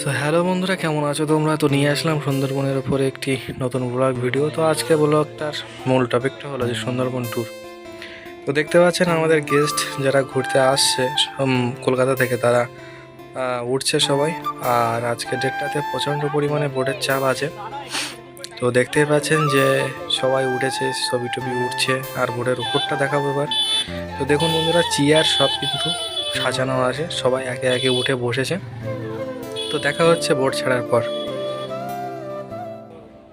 So hello বন্ধুরা, কেমন আছো তোমরা? তো নিয়ে আসলাম সুন্দরবনের উপরে একটি নতুন ব্লগ ভিডিও। তো আজকে ব্লগটার মূল টপিকটা হলো যে সুন্দরবন ট্যুর। তো দেখতে পাচ্ছেন আমাদের গেস্ট যারা ঘুরতে আসছে কলকাতা থেকে, তারা উঠছে সবাই। আর আজকে ডেটটাতে প্রচণ্ড পরিমাণে বোটের চাপ আছে। তো দেখতেই পাচ্ছেন যে সবাই উঠেছে, ছবি টবি উঠছে। আর বোটের উপরটা দেখাবো এবার। তো দেখুন বন্ধুরা, চেয়ার সব কিন্তু সাজানো আছে, সবাই একে একে উঠে বসেছে। তো দেখা হচ্ছে বোট ছাড়ার পর।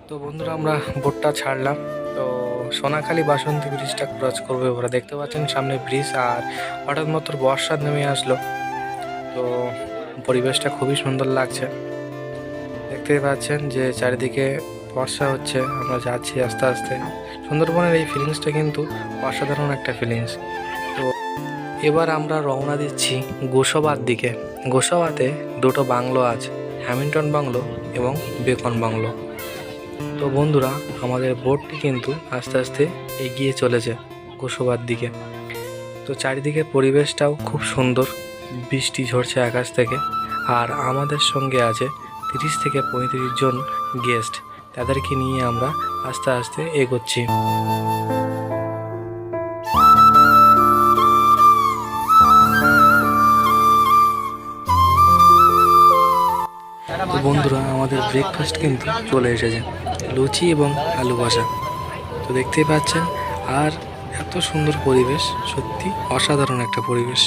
তো বন্ধুরা, আমরা বোটটা ছাড়লাম। তো সোনাখালী বাসন্তী ব্রিজটা ক্রস করবো এবার। দেখতে পাচ্ছেন সামনে ব্রিজ, আর হঠাৎ মাত্র বর্ষা নেমে আসলো। তো পরিবেশটা খুবই সুন্দর লাগছে। দেখতেই পাচ্ছেন যে চারিদিকে বর্ষা হচ্ছে, আমরা যাচ্ছি আস্তে আস্তে। সুন্দরবনের এই ফিলিংসটা কিন্তু অসাধারণ একটা ফিলিংস। তো এবার আমরা রওনা দিচ্ছি গোসাবার দিকে। গোসাবাতে দুটো বাংলো আছে, হ্যামিল্টন বাংলো এবং বেকন বাংলো। তো বন্ধুরা, আমাদের বোটটি কিন্তু আস্তে আস্তে এগিয়ে চলেছে গোসাবার দিকে। তো চারিদিকে পরিবেশটাও খুব সুন্দর, বৃষ্টি ঝরছে আকাশ থেকে। আর আমাদের সঙ্গে আছে 30 থেকে 35 জন গেস্ট, তাদেরকে নিয়ে আমরা আস্তে আস্তে এগোচ্ছি। তো বন্ধুরা, আমাদের ব্রেকফাস্ট কিন্তু চলে এসেছে, লুচি এবং আলু ভাজা। তো দেখতেই পাচ্ছেন। আর এত সুন্দর পরিবেশ, সত্যি অসাধারণ একটা পরিবেশ।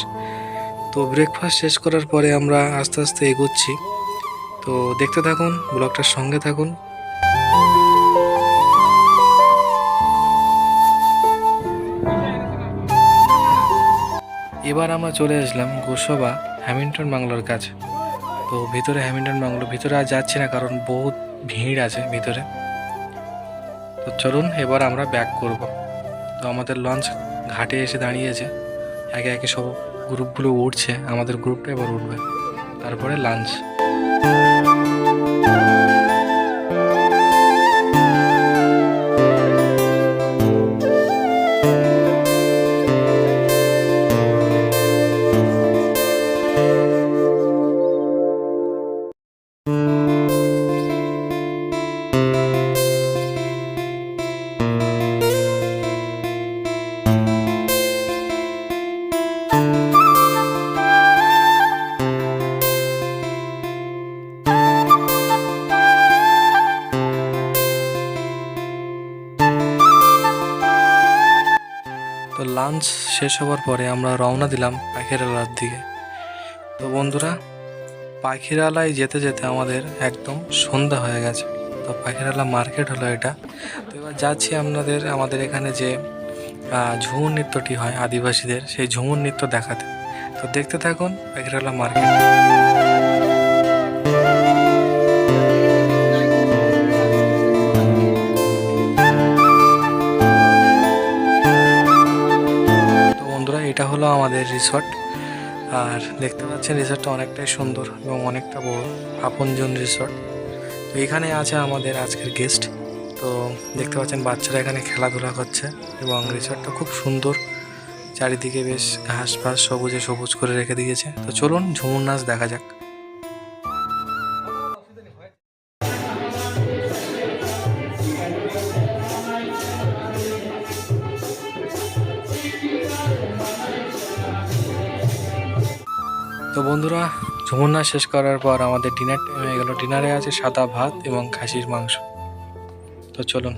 তো ব্রেকফাস্ট শেষ করার পরে আমরা আস্তে আস্তে এগোচ্ছি। তো দেখতে থাকুন, ব্লগটার সঙ্গে থাকুন। এবার আমরা চলে আসলাম গোসাবা হ্যামিল্টন বাংলোর কাছে। তো ভিতরে হ্যামিল্টন বাংলো ভিতরে আর যাচ্ছি না, কারণ বহুত ভিড় আছে ভিতরে। তো চলুন এবার আমরা ব্যাক করব। তো আমাদের লঞ্চ ঘাটে এসে দাঁড়িয়েছে, একে একে সব গ্রুপগুলো উঠছে। আমাদের গ্রুপটা এবার উঠবে, তারপরে লাঞ্চ। তো লাঞ্চ শেষ হওয়ার পরে আমরা রওনা দিলাম পাখিরালয়র দিকে। তো বন্ধুরা, পাখিরালয় যেতে যেতে আমাদের একদম সন্ধ্যা হয়ে গেছে। তো পাখিরালা মার্কেট হলো এটা। তো এবার যাচ্ছি আমাদের এখানে যে ঝুমুর নৃত্যটি হয় আদিবাসীদের, সেই ঝুমুর নৃত্য দেখাতে। তো দেখতে থাকুন পাখিরালা মার্কেট। তো বন্ধুরা, এটা হলো আমাদের রিসর্ট। আর দেখতে পাচ্ছেন রিসর্টটা অনেকটাই সুন্দর এবং অনেকটা বড়, আপনজন রিসর্ট। তো এখানে আছে আমাদের আজকের গেস্ট। তো দেখতে পাচ্ছেন বাচ্চারা এখানে খেলাধুলা করছে এবং রিসর্টটা খুব সুন্দর। চারিদিকে বেশ ঘাস ফাস সবুজে সবুজ করে রেখে দিয়েছে। তো চলুন ঝুমুর নাচ দেখা যাক। তো বন্ধুরা, ঝুমুর নাচ শেষ করার পর আমাদের ডিনার টাইম হয়ে গেল। ডিনারে আছে সাদা ভাত এবং খাসির মাংস। তো চলুন।